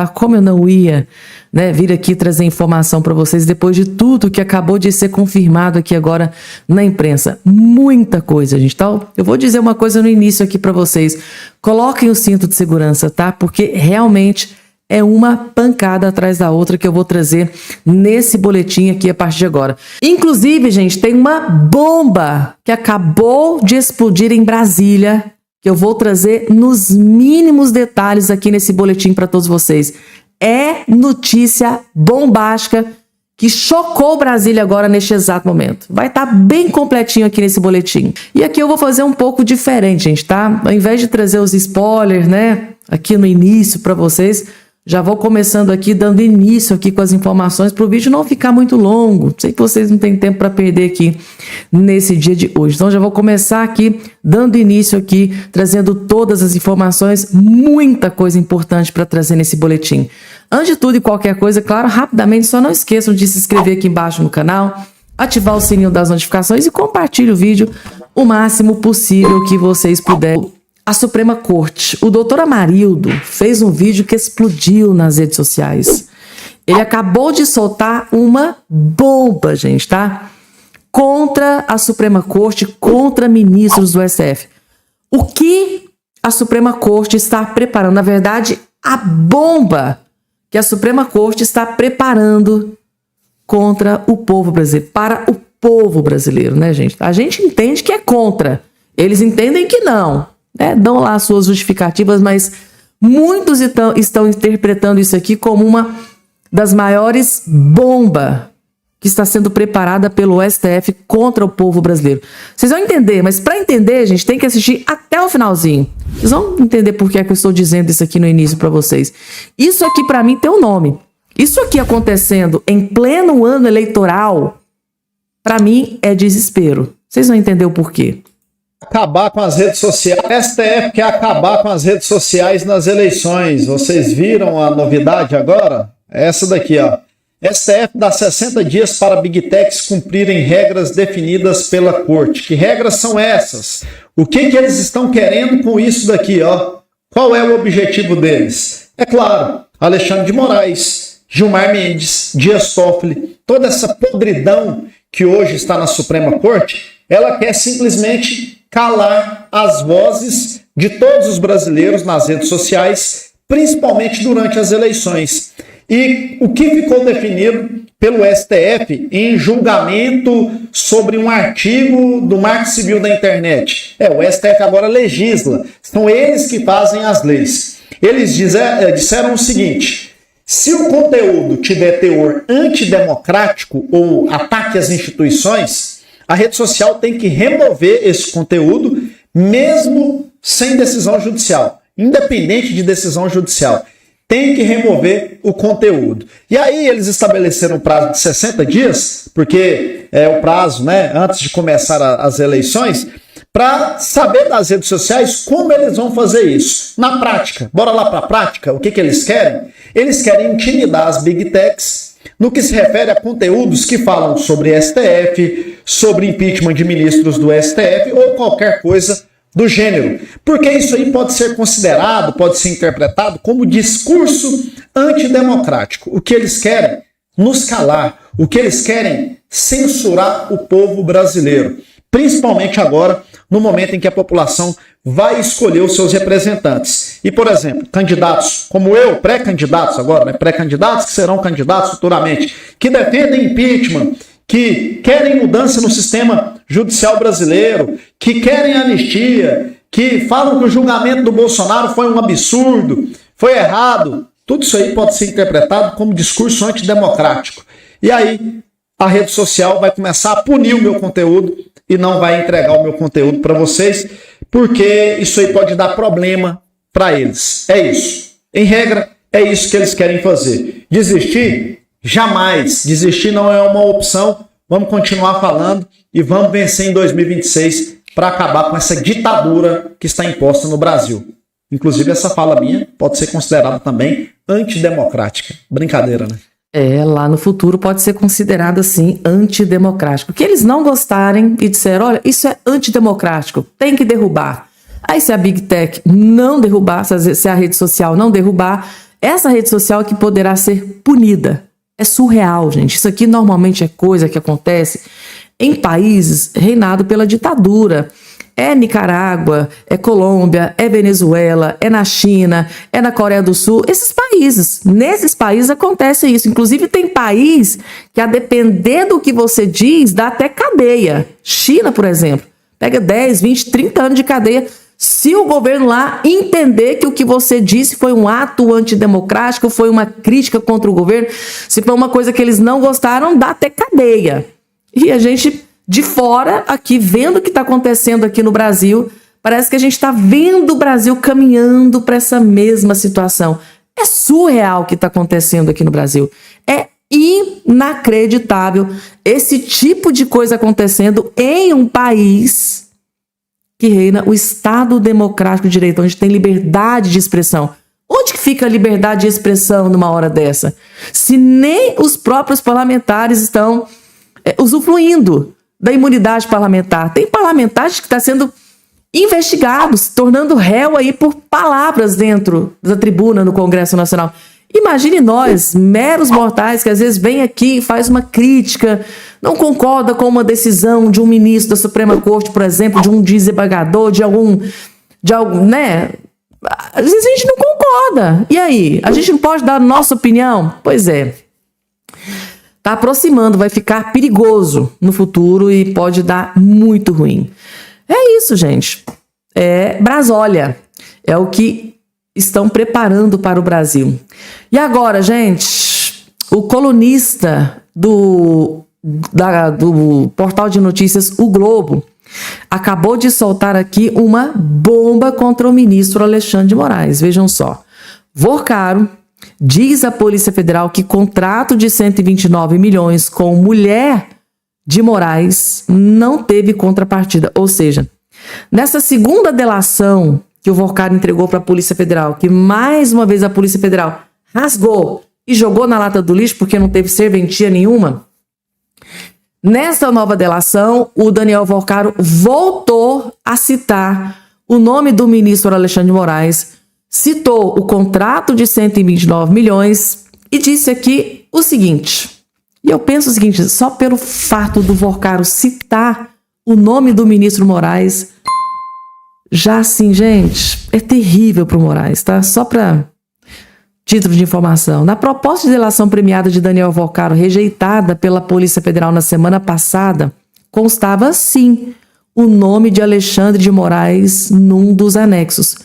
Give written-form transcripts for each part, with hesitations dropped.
Como eu não ia, né, vir aqui trazer informação para vocês depois de tudo que acabou de ser confirmado aqui agora na imprensa. Muita coisa, gente. Então, eu vou dizer uma coisa no início aqui para vocês. Coloquem o cinto de segurança, tá? Porque realmente é uma pancada atrás da outra que eu vou trazer nesse boletim aqui a partir de agora. Inclusive, gente, tem uma bomba que acabou de explodir em Brasília, que eu vou trazer nos mínimos detalhes aqui nesse boletim para todos vocês. É notícia bombástica que chocou Brasília agora neste exato momento. Vai estar bem completinho aqui nesse boletim. E aqui eu vou fazer um pouco diferente, gente, tá? Ao invés de trazer os spoilers, né, aqui no início para vocês, já vou começando aqui, dando início aqui com as informações para o vídeo não ficar muito longo. Sei que vocês não têm tempo para perder aqui nesse dia de hoje. Então já vou começar aqui, dando início aqui, trazendo todas as informações, muita coisa importante para trazer nesse boletim. Antes de tudo e qualquer coisa, claro, rapidamente, só não esqueçam de se inscrever aqui embaixo no canal, ativar o sininho das notificações e compartilhe o vídeo o máximo possível que vocês puderem. A Suprema Corte, o doutor Amarildo fez um vídeo que explodiu nas redes sociais. Ele acabou de soltar uma bomba, gente, tá? Contra a Suprema Corte, contra ministros do STF. O que a Suprema Corte está preparando? Na verdade, a bomba que a Suprema Corte está preparando contra o povo brasileiro, para o povo brasileiro, né, gente? A gente entende que é contra, eles entendem que não. Dão lá as suas justificativas, mas muitos estão interpretando isso aqui como uma das maiores bombas que está sendo preparada pelo STF contra o povo brasileiro. Vocês vão entender, mas para entender, gente, tem que assistir até o finalzinho. Vocês vão entender por que é que eu estou dizendo isso aqui no início para vocês. Isso aqui para mim tem um nome. Isso aqui acontecendo em pleno ano eleitoral, para mim é desespero. Vocês vão entender o porquê. Acabar com as redes sociais. O STF quer acabar com as redes sociais nas eleições. Vocês viram a novidade agora? Essa daqui, ó. STF dá 60 dias para Big Techs cumprirem regras definidas pela Corte. Que regras são essas? O que eles estão querendo com isso daqui, ó? Qual é o objetivo deles? É claro, Alexandre de Moraes, Gilmar Mendes, Dias Toffoli, toda essa podridão que hoje está na Suprema Corte, ela quer simplesmente calar as vozes de todos os brasileiros nas redes sociais, principalmente durante as eleições. E o que ficou definido pelo STF em julgamento sobre um artigo do Marco Civil da Internet? O STF agora legisla, são eles que fazem as leis. Eles disseram o seguinte: se o conteúdo tiver teor antidemocrático ou ataque às instituições, a rede social tem que remover esse conteúdo, mesmo sem decisão judicial, independente de decisão judicial. Tem que remover o conteúdo. E aí eles estabeleceram um prazo de 60 dias, porque é o prazo, né, antes de começar as eleições, para saber das redes sociais como eles vão fazer isso. Na prática, bora lá para a prática, o que eles querem? Eles querem intimidar as Big Techs no que se refere a conteúdos que falam sobre STF, sobre impeachment de ministros do STF ou qualquer coisa do gênero. Porque isso aí pode ser considerado, pode ser interpretado como discurso antidemocrático. O que eles querem? Nos calar. O que eles querem? Censurar o povo brasileiro. Principalmente agora, no momento em que a população vai escolher os seus representantes. E, por exemplo, candidatos como eu, pré-candidatos agora, né? Pré-candidatos que serão candidatos futuramente, que defendem impeachment, que querem mudança no sistema judicial brasileiro, que querem anistia, que falam que o julgamento do Bolsonaro foi um absurdo, foi errado. Tudo isso aí pode ser interpretado como discurso antidemocrático. E aí a rede social vai começar a punir o meu conteúdo e não vai entregar o meu conteúdo para vocês, porque isso aí pode dar problema para eles. É isso. Em regra, é isso que eles querem fazer. Desistir? Jamais. Desistir não é uma opção. Vamos continuar falando e vamos vencer em 2026 para acabar com essa ditadura que está imposta no Brasil. Inclusive, essa fala minha pode ser considerada também antidemocrática. Brincadeira, né? Lá no futuro pode ser considerado assim antidemocrático. Que eles não gostarem e disseram, olha, isso é antidemocrático, tem que derrubar. Aí se a Big Tech não derrubar, se a rede social não derrubar, essa rede social que poderá ser punida. É surreal, gente. Isso aqui normalmente é coisa que acontece em países reinados pela ditadura. É Nicarágua, é Colômbia, é Venezuela, é na China, é na Coreia do Sul. Esses países, nesses países acontece isso. Inclusive tem país que, a depender do que você diz, dá até cadeia. China, por exemplo, pega 10, 20, 30 anos de cadeia se o governo lá entender que o que você disse foi um ato antidemocrático, foi uma crítica contra o governo, se foi uma coisa que eles não gostaram, dá até cadeia. E a gente, de fora, aqui, vendo o que está acontecendo aqui no Brasil, parece que a gente está vendo o Brasil caminhando para essa mesma situação. É surreal o que está acontecendo aqui no Brasil. É inacreditável esse tipo de coisa acontecendo em um país que reina o Estado Democrático de Direito, onde tem liberdade de expressão. Onde que fica a liberdade de expressão numa hora dessa? Se nem os próprios parlamentares estão usufruindo da imunidade parlamentar. Tem parlamentares que estão sendo investigados, tornando réu aí por palavras dentro da tribuna no Congresso Nacional. Imagine nós, meros mortais, que às vezes vem aqui e faz uma crítica, não concorda com uma decisão de um ministro da Suprema Corte, por exemplo, de um desembargador, de algum, né? Às vezes a gente não concorda. E aí? A gente não pode dar a nossa opinião? Pois é. Está aproximando, vai ficar perigoso no futuro e pode dar muito ruim. É isso, gente. É Brasólia. É o que estão preparando para o Brasil. E agora, gente, o colunista do portal de notícias O Globo acabou de soltar aqui uma bomba contra o ministro Alexandre de Moraes. Vejam só. Vorcaro diz à Polícia Federal que contrato de 129 milhões com mulher de Moraes não teve contrapartida. Ou seja, nessa segunda delação que o Vorcaro entregou para a Polícia Federal, que mais uma vez a Polícia Federal rasgou e jogou na lata do lixo porque não teve serventia nenhuma, nessa nova delação, o Daniel Vorcaro voltou a citar o nome do ministro Alexandre de Moraes, citou o contrato de 129 milhões e disse aqui o seguinte, e eu penso o seguinte, só pelo fato do Vorcaro citar o nome do ministro Moraes, já assim, gente, é terrível para o Moraes, tá? Só para título de informação. Na proposta de delação premiada de Daniel Vorcaro, rejeitada pela Polícia Federal na semana passada, constava, sim, o nome de Alexandre de Moraes num dos anexos.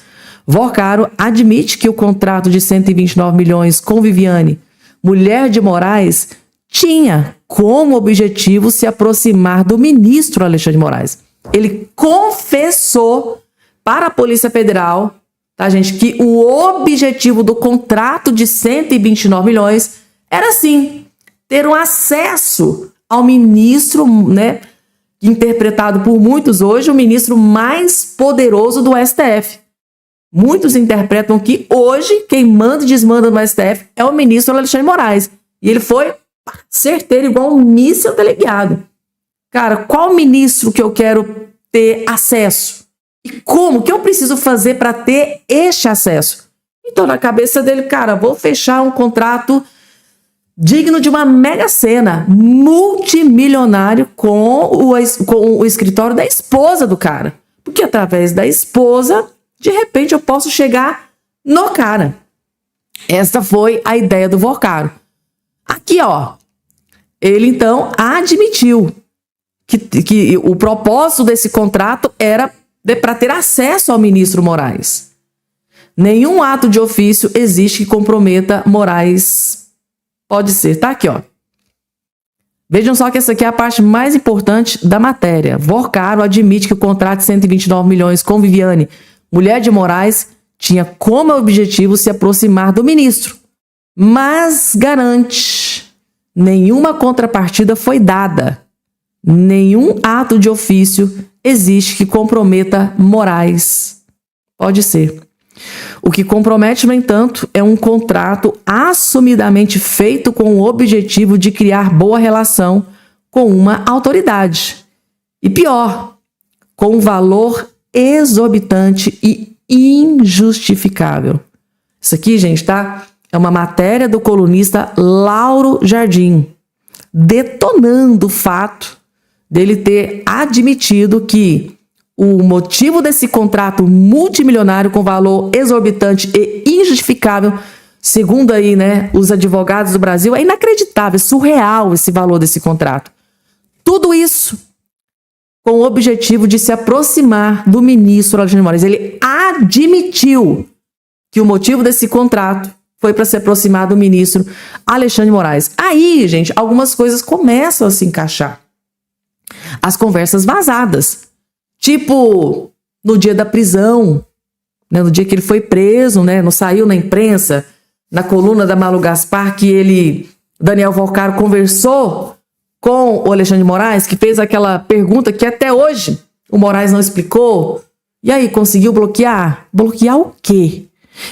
Vorcaro admite que o contrato de 129 milhões com Viviane, mulher de Moraes, tinha como objetivo se aproximar do ministro Alexandre de Moraes. Ele confessou para a Polícia Federal, tá, gente, que o objetivo do contrato de 129 milhões era, sim, ter um acesso ao ministro, né, interpretado por muitos hoje, o ministro mais poderoso do STF. Muitos interpretam que hoje quem manda e desmanda no STF é o ministro Alexandre de Moraes. E ele foi certeiro igual um míssil teleguiado. Cara, qual ministro que eu quero ter acesso? E como? O que eu preciso fazer para ter este acesso? Então, na cabeça dele, cara, vou fechar um contrato digno de uma mega sena, multimilionário com o escritório da esposa do cara. Porque através da esposa, de repente, eu posso chegar no cara. Essa foi a ideia do Vorcaro. Aqui, ó, ele então admitiu que o propósito desse contrato era para ter acesso ao ministro Moraes. Nenhum ato de ofício existe que comprometa Moraes. Pode ser, tá aqui, ó. Vejam só que essa aqui é a parte mais importante da matéria. Vorcaro admite que o contrato de 129 milhões com Viviane, mulher de Moraes, tinha como objetivo se aproximar do ministro, mas garante, nenhuma contrapartida foi dada. Nenhum ato de ofício existe que comprometa Moraes. Pode ser. O que compromete, no entanto, é um contrato assumidamente feito com o objetivo de criar boa relação com uma autoridade. E pior, com um valor exorbitante e injustificável. Isso aqui, gente, tá? é uma matéria do colunista Lauro Jardim, detonando o fato dele ter admitido que o motivo desse contrato multimilionário com valor exorbitante e injustificável, segundo aí, né, os advogados do Brasil, é inacreditável, é surreal esse valor desse contrato. Tudo isso com o objetivo de se aproximar do ministro Alexandre de Moraes. Ele admitiu que o motivo desse contrato foi para se aproximar do ministro Alexandre de Moraes. Aí, gente, algumas coisas começam a se encaixar. As conversas vazadas. Tipo, no dia da prisão, né, no dia que ele foi preso, né, não saiu na imprensa, na coluna da Malu Gaspar, que Daniel Volcaro conversou com o Alexandre de Moraes, que fez aquela pergunta que até hoje o Moraes não explicou. E aí, conseguiu bloquear? Bloquear o quê?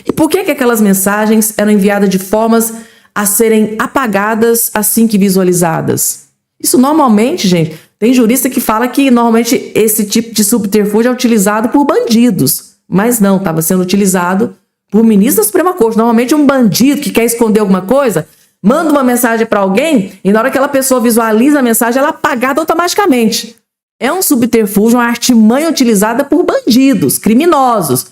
E por que aquelas mensagens eram enviadas de formas a serem apagadas assim que visualizadas? Isso normalmente, gente, tem jurista que fala que normalmente esse tipo de subterfúgio é utilizado por bandidos. Mas não, estava sendo utilizado por ministro da Suprema Corte. Normalmente um bandido que quer esconder alguma coisa, manda uma mensagem para alguém e na hora que aquela pessoa visualiza a mensagem, ela é apagada automaticamente. É um subterfúgio, uma artimanha utilizada por bandidos, criminosos.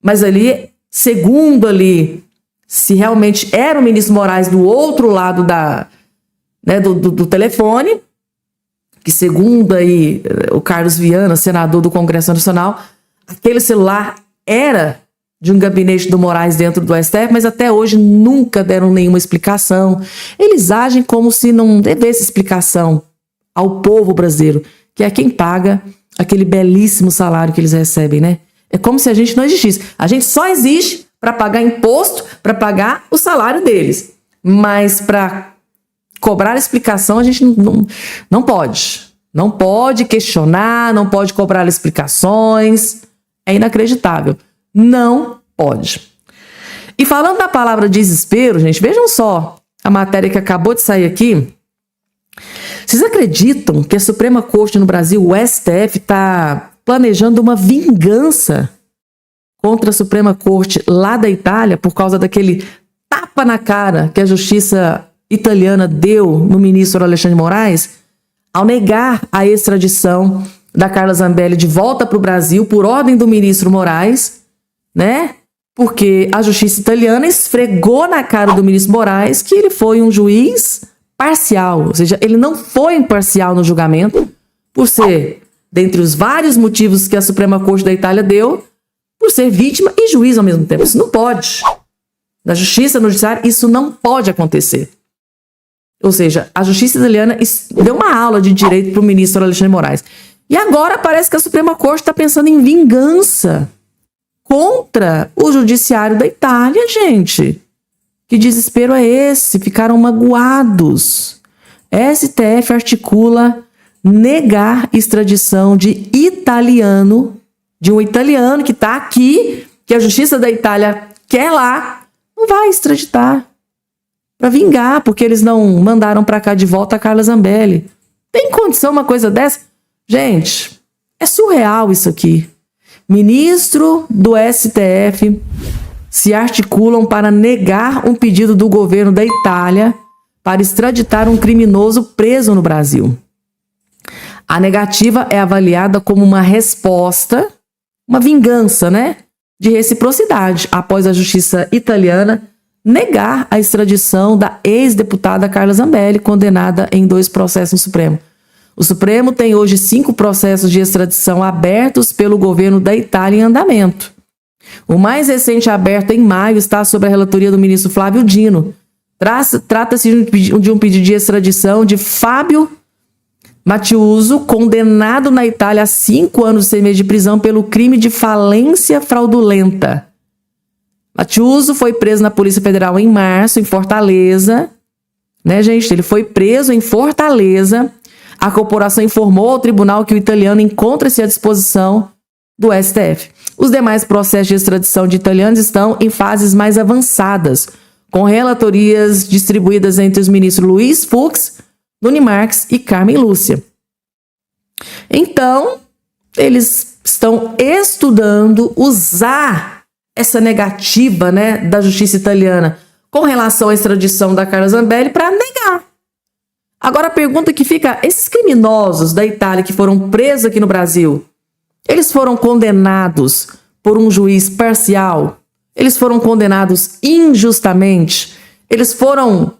Mas ali, segundo ali, se realmente era o ministro Moraes do outro lado do telefone, que segundo aí o Carlos Viana, senador do Congresso Nacional, aquele celular era de um gabinete do Moraes dentro do STF, mas até hoje nunca deram nenhuma explicação. Eles agem como se não devesse explicação ao povo brasileiro, que é quem paga aquele belíssimo salário que eles recebem, né? É como se a gente não existisse. A gente só existe para pagar imposto, para pagar o salário deles. Mas para cobrar explicação a gente não pode. Não pode questionar, não pode cobrar explicações. É inacreditável. Não pode. E falando da palavra desespero, gente, vejam só a matéria que acabou de sair aqui. Vocês acreditam que a Suprema Corte no Brasil, o STF, está planejando uma vingança contra a Suprema Corte lá da Itália por causa daquele tapa na cara que a justiça italiana deu no ministro Alexandre de Moraes ao negar a extradição da Carla Zambelli de volta para o Brasil por ordem do ministro Moraes, né? Porque a justiça italiana esfregou na cara do ministro Moraes que ele foi um juiz parcial, ou seja, ele não foi imparcial no julgamento, por ser, dentre os vários motivos que a Suprema Corte da Itália deu, por ser vítima e juiz ao mesmo tempo. Isso não pode. Na justiça, no judiciário, isso não pode acontecer. Ou seja, a justiça italiana deu uma aula de direito para o ministro Alexandre de Moraes. E agora parece que a Suprema Corte está pensando em vingança contra o judiciário da Itália, gente. Que desespero é esse? Ficaram magoados. STF articula negar extradição de um italiano que está aqui, que a justiça da Itália quer lá, não vai extraditar. Para vingar, porque eles não mandaram para cá de volta a Carla Zambelli. Tem condição uma coisa dessa? Gente, é surreal isso aqui. Ministro do STF se articulam para negar um pedido do governo da Itália para extraditar um criminoso preso no Brasil. A negativa é avaliada como uma resposta, uma vingança, né, de reciprocidade, após a justiça italiana negar a extradição da ex-deputada Carla Zambelli, condenada em 2 processos no Supremo. O Supremo tem hoje 5 processos de extradição abertos pelo governo da Itália em andamento. O mais recente, aberto em maio, está sob a relatoria do ministro Flávio Dino. Trata-se de um pedido de extradição de Fábio Mattiuso, condenado na Itália a 5 anos e 6 meses de prisão pelo crime de falência fraudulenta. Mattiuso foi preso na Polícia Federal em março, em Fortaleza. Né, gente? Ele foi preso em Fortaleza. A corporação informou ao tribunal que o italiano encontra-se à disposição do STF. Os demais processos de extradição de italianos estão em fases mais avançadas, com relatorias distribuídas entre os ministros Luiz Fux, Nunes Marques e Carmen Lúcia. Então, eles estão estudando usar essa negativa, né, da justiça italiana com relação à extradição da Carla Zambelli para negar. Agora a pergunta que fica, esses criminosos da Itália que foram presos aqui no Brasil, eles foram condenados por um juiz parcial? Eles foram condenados injustamente? Eles foram,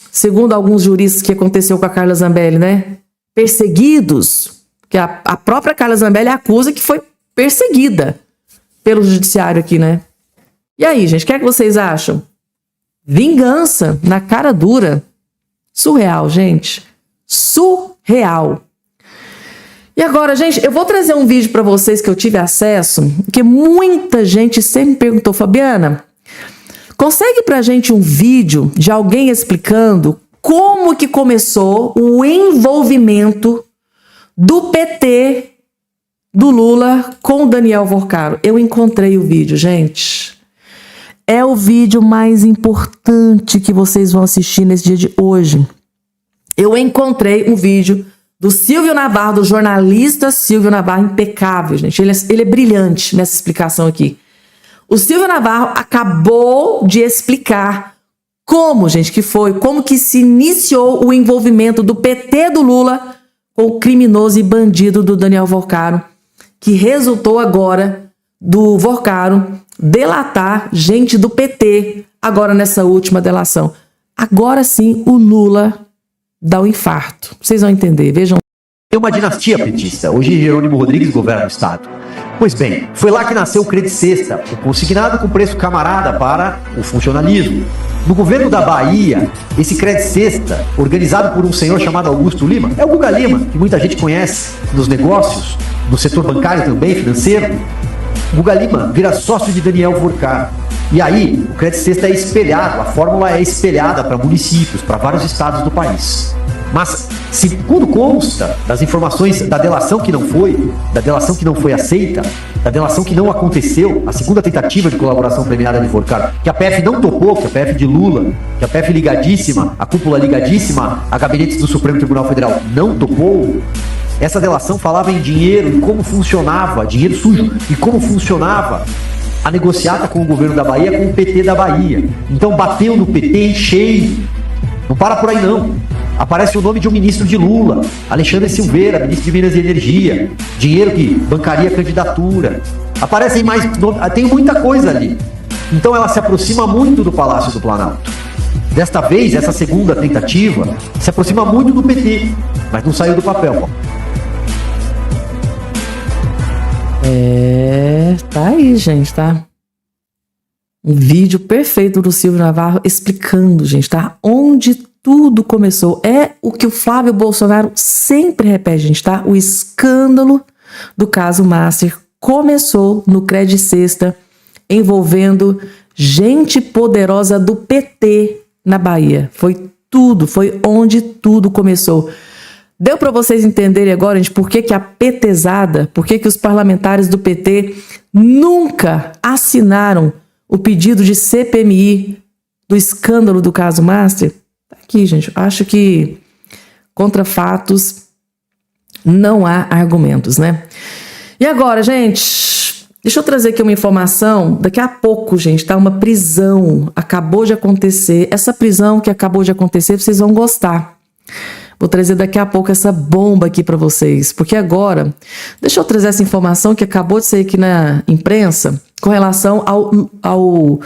segundo alguns juristas que aconteceu com a Carla Zambelli, né, perseguidos? Que a própria Carla Zambelli acusa que foi perseguida pelo judiciário aqui, né? E aí, gente, o que é que vocês acham? Vingança na cara dura. Surreal, gente. Surreal. E agora, gente, eu vou trazer um vídeo para vocês que eu tive acesso, que muita gente sempre me perguntou, Fabiana, consegue pra gente um vídeo de alguém explicando como que começou o envolvimento do PT do Lula com o Daniel Vorcaro? Eu encontrei o vídeo, gente. É o vídeo mais importante que vocês vão assistir nesse dia de hoje. Eu encontrei um vídeo do Silvio Navarro, do jornalista Silvio Navarro, impecável, gente. Ele é brilhante nessa explicação aqui. O Silvio Navarro acabou de explicar como, gente, que foi, como que se iniciou o envolvimento do PT do Lula com o criminoso e bandido do Daniel Vorcaro, que resultou agora do Vorcaro delatar gente do PT, agora nessa última delação. Agora sim, o Lula dá o infarto. Vocês vão entender, vejam. Tem uma dinastia petista. Hoje Jerônimo Rodrigues governa o Estado. Pois bem, foi lá que nasceu o Credit Sexta, o consignado com preço camarada para o funcionalismo. No governo da Bahia, esse Credit Sexta, organizado por um senhor chamado Augusto Lima, é o Guga Lima, que muita gente conhece nos negócios, no setor bancário também, financeiro. Guga Lima vira sócio de Daniel Vorcaro. E aí, o Credit Sexta é espelhado, a fórmula é espelhada para municípios, para vários estados do país. Mas, segundo consta das informações da delação que não foi aceita, da delação que não aconteceu, a segunda tentativa de colaboração premiada de Vorcaro, que a PF não topou, que a PF de Lula, que a PF ligadíssima, a cúpula ligadíssima a gabinetes do Supremo Tribunal Federal não topou. Essa delação falava em dinheiro e como funcionava, dinheiro sujo, e como funcionava a negociata com o governo da Bahia, com o PT da Bahia. Então bateu no PT em cheio. Não para por aí não. Aparece o nome de um ministro de Lula, Alexandre Silveira, ministro de Minas e Energia. Dinheiro que bancaria a candidatura. Aparecem mais nomes, tem muita coisa ali. Então ela se aproxima muito do Palácio do Planalto. Desta vez, essa segunda tentativa se aproxima muito do PT, mas não saiu do papel. Tá aí, gente, tá? Um vídeo perfeito do Silvio Navarro explicando, gente, tá? Onde tudo começou. É o que o Flávio Bolsonaro sempre repete, gente, tá? O escândalo do caso Master começou no Credit Sexta, envolvendo gente poderosa do PT na Bahia. Foi tudo, foi onde tudo começou. Deu para vocês entenderem agora, gente, por que a petezada, por que os parlamentares do PT nunca assinaram o pedido de CPMI do escândalo do caso Master? Tá aqui, gente. Acho que contra fatos não há argumentos, né? E agora, gente, deixa eu trazer aqui uma informação. Daqui a pouco, gente, tá? Uma prisão acabou de acontecer. Essa prisão que acabou de acontecer, vocês vão gostar. Vou trazer daqui a pouco essa bomba aqui para vocês, porque agora, deixa eu trazer essa informação que acabou de sair aqui na imprensa com relação ao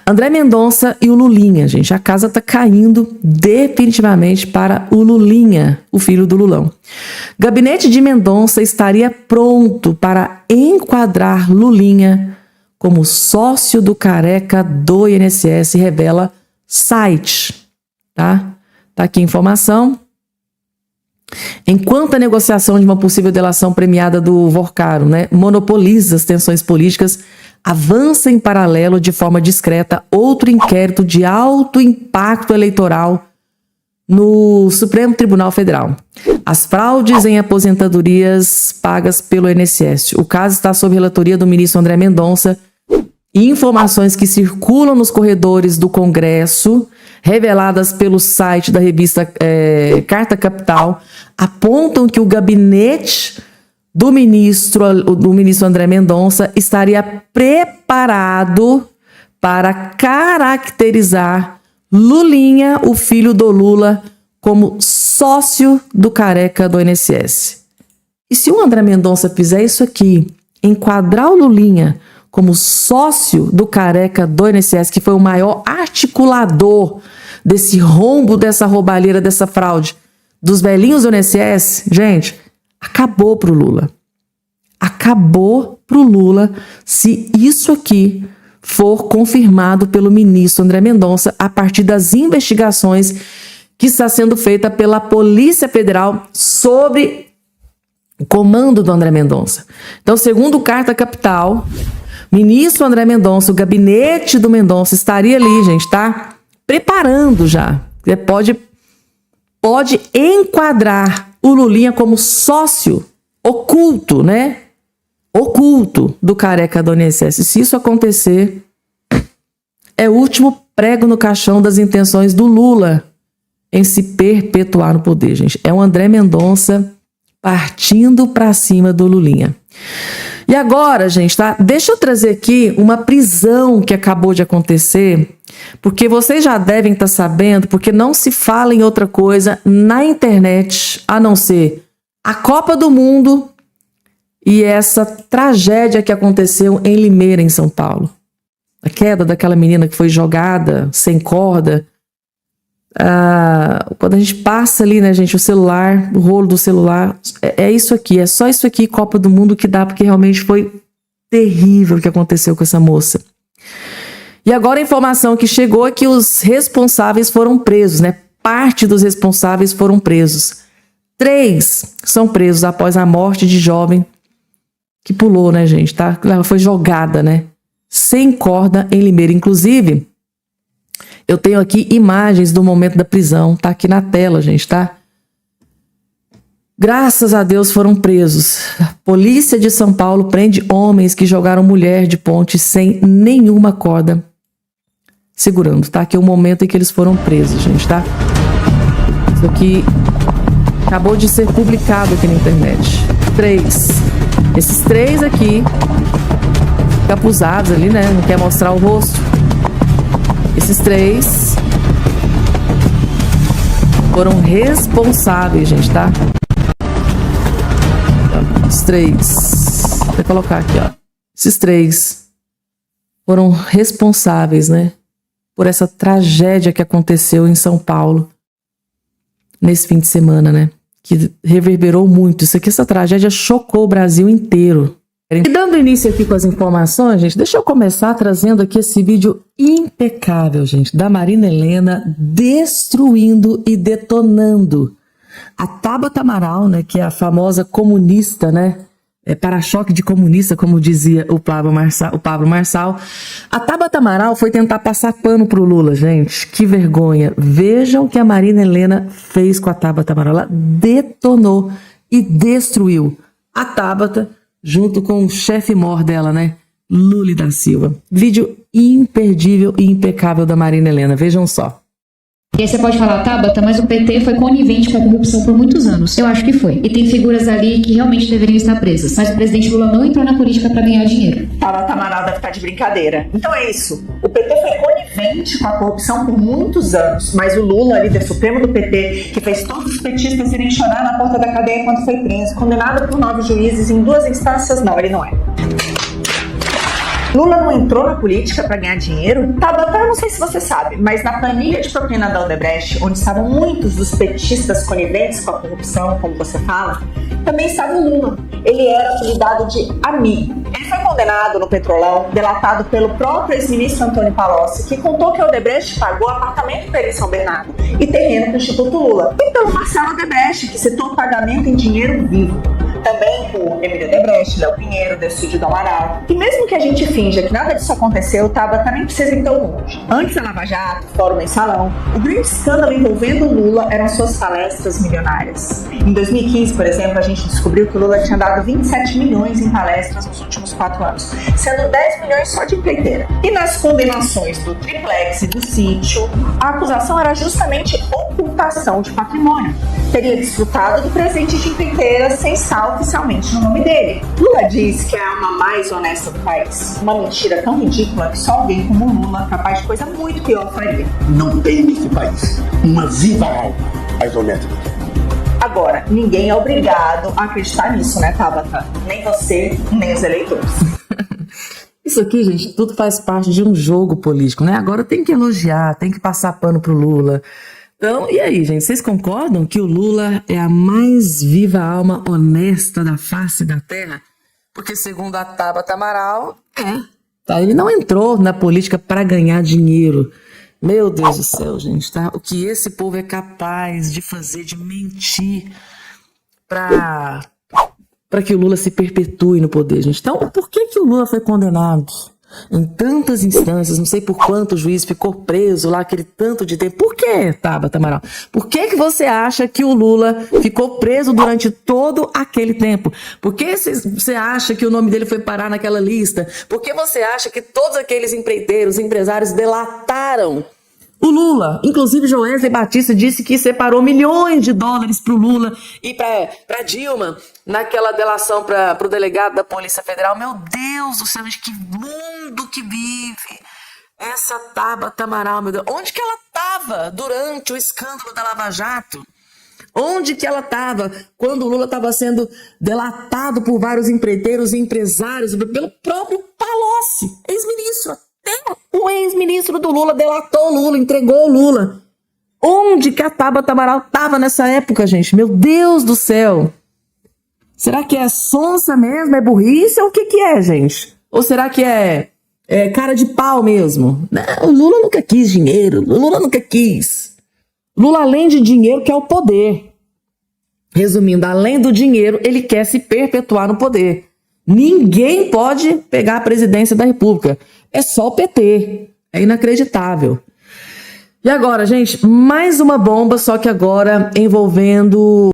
André Mendonça e o Lulinha, gente. A casa tá caindo definitivamente para o Lulinha, o filho do Lulão. Gabinete de Mendonça estaria pronto para enquadrar Lulinha como sócio do careca do INSS, revela site, tá? Tá aqui a informação. Enquanto a negociação de uma possível delação premiada do Vorcaro, né, monopoliza as tensões políticas, avança em paralelo de forma discreta outro inquérito de alto impacto eleitoral no Supremo Tribunal Federal. As fraudes em aposentadorias pagas pelo INSS. O caso está sob relatoria do ministro André Mendonça e informações que circulam nos corredores do Congresso, reveladas pelo site da revista Carta Capital, apontam que o gabinete do ministro André Mendonça estaria preparado para caracterizar Lulinha, o filho do Lula, como sócio do careca do INSS. E se o André Mendonça fizer isso aqui, enquadrar o Lulinha como sócio do careca do INSS, que foi o maior articulador desse rombo, dessa roubalheira, dessa fraude dos velhinhos do INSS, gente, acabou pro Lula. Acabou pro Lula se isso aqui for confirmado pelo ministro André Mendonça a partir das investigações que está sendo feita pela Polícia Federal sobre o comando do André Mendonça. Então, segundo Carta Capital, ministro André Mendonça, o gabinete do Mendonça estaria ali, gente, tá? Preparando já. Pode enquadrar o Lulinha como sócio oculto, né? Oculto do careca do INSS. Se isso acontecer, é o último prego no caixão das intenções do Lula em se perpetuar no poder, gente. É o André Mendonça partindo para cima do Lulinha. E agora, gente, tá? Deixa eu trazer aqui uma prisão que acabou de acontecer, porque vocês já devem estar sabendo, porque não se fala em outra coisa na internet, a não ser a Copa do Mundo e essa tragédia que aconteceu em Limeira, em São Paulo. A queda daquela menina que foi jogada sem corda. Quando a gente passa ali, né, gente, o celular, o rolo do celular, é isso aqui, é só isso aqui, Copa do Mundo, que dá, porque realmente foi terrível o que aconteceu com essa moça. E agora a informação que chegou é que os responsáveis foram presos, né? Parte dos responsáveis foram presos. 3 são presos após a morte de jovem que pulou, né, gente, tá? Ela foi jogada, né? Sem corda em Limeira. Inclusive, eu tenho aqui imagens do momento da prisão, tá aqui na tela, gente, tá? Graças a Deus foram presos. A Polícia de São Paulo prende homens que jogaram mulher de ponte sem nenhuma corda segurando, tá? Aqui é o momento em que eles foram presos, gente, tá? Isso aqui acabou de ser publicado aqui na internet. 3. Esses 3 aqui, capuzados ali, né? Não quer mostrar o rosto. Esses 3 foram responsáveis, gente, tá? Os 3. Vou colocar aqui, ó. Esses 3 foram responsáveis, né? Por essa tragédia que aconteceu em São Paulo nesse fim de semana, né? Que reverberou muito. Isso aqui, essa tragédia chocou o Brasil inteiro. E dando início aqui com as informações, gente, deixa eu começar trazendo aqui esse vídeo impecável, gente, da Marina Helena destruindo e detonando a Tabata Amaral, né, que é a famosa comunista, né, para-choque de comunista, como dizia o Pablo Marçal. A Tabata Amaral foi tentar passar pano pro Lula, gente. Que vergonha. Vejam o que a Marina Helena fez com a Tabata Amaral. Ela detonou e destruiu a Tabata junto com o chefe-mor dela, né? Lula da Silva. Vídeo imperdível e impecável da Marina Helena. Vejam só. E aí você pode falar, Tabata, mas o PT foi conivente com a corrupção por muitos anos. Eu acho que foi. E tem figuras ali que realmente deveriam estar presas. Mas o presidente Lula não entrou na política para ganhar dinheiro. Tabata Amaral deve estar de brincadeira. Então é isso. O PT foi conivente com a corrupção por muitos anos. Mas o Lula, líder supremo do PT, que fez todos os petistas irem chorar na porta da cadeia quando foi preso, condenado por 9 juízes em 2 instâncias, não, ele não é. Lula não entrou na política para ganhar dinheiro? Tabata, eu não sei se você sabe, mas na planilha de propina da Odebrecht, onde estavam muitos dos petistas coniventes com a corrupção, como você fala, também estava o Lula. Ele era apelidado de amigo. Ele foi condenado no Petrolão, delatado pelo próprio ex-ministro Antônio Palocci, que contou que a Odebrecht pagou apartamento para ele em São Bernardo e terreno para o Instituto Lula. E pelo Marcelo Odebrecht, que citou o pagamento em dinheiro vivo. Também por Emílio Odebrecht, Léo Pinheiro, Decídio do Amaral. E mesmo que a gente finja que nada disso aconteceu, o Tabata nem precisa ir tão longe. Antes da Lava Jato, Fórum Mensalão, o grande escândalo envolvendo o Lula eram suas palestras milionárias. Em 2015, por exemplo, a gente descobriu que o Lula tinha dado 27 milhões em palestras nos últimos 4 anos, sendo 10 milhões só de empreiteira. E nas condenações do triplex e do sítio, a acusação era justamente ocultação de patrimônio. teria desfrutado do presente de empreiteira sem estar oficialmente no nome dele. Lula diz que é a alma mais honesta do país. Uma mentira tão ridícula que só alguém como Lula, capaz de coisa muito pior, faria. Não tem nesse país uma viva alma mais honesta do que Agora, ninguém é obrigado a acreditar nisso, né, Tabata? Nem você, nem os eleitores. Isso aqui, gente, tudo faz parte de um jogo político, né? Agora tem que elogiar, tem que passar pano pro Lula. Então, e aí, gente, vocês concordam que o Lula é a mais viva alma honesta da face da terra? Porque, segundo a Tabata Amaral, tá? Ele não entrou na política para ganhar dinheiro. Meu Deus do céu, gente, tá? O que esse povo é capaz de fazer, de mentir para que o Lula se perpetue no poder, gente. Então, por que o Lula foi condenado em tantas instâncias? Não sei por quanto o juiz ficou preso lá aquele tanto de tempo. Por que, Tabata Amaral? Por que você acha que o Lula ficou preso durante todo aquele tempo? Por que você acha que o nome dele foi parar naquela lista? Por que você acha que todos aqueles empreiteiros, empresários delataram o Lula? Inclusive, Joesley Batista disse que separou milhões de dólares para o Lula e para Dilma naquela delação para o delegado da Polícia Federal. Meu Deus do céu, gente, que mundo que vive essa Tabata Amaral, meu Deus. Onde que ela estava durante o escândalo da Lava Jato? Onde que ela estava quando o Lula estava sendo delatado por vários empreiteiros e empresários, pelo próprio Palocci, ex-ministro? O ex-ministro do Lula delatou o Lula, entregou o Lula. Onde que a Tabata Amaral estava nessa época, gente? Meu Deus do céu. Será que é sonsa mesmo? É burrice? Ou o que que é, gente? Ou será que é cara de pau mesmo? Não, o Lula nunca quis dinheiro. O Lula nunca quis. Lula, além de dinheiro, quer o poder. Resumindo, além do dinheiro, ele quer se perpetuar no poder. Ninguém pode pegar a presidência da República. É só o PT. É inacreditável. E agora, gente, mais uma bomba, só que agora envolvendo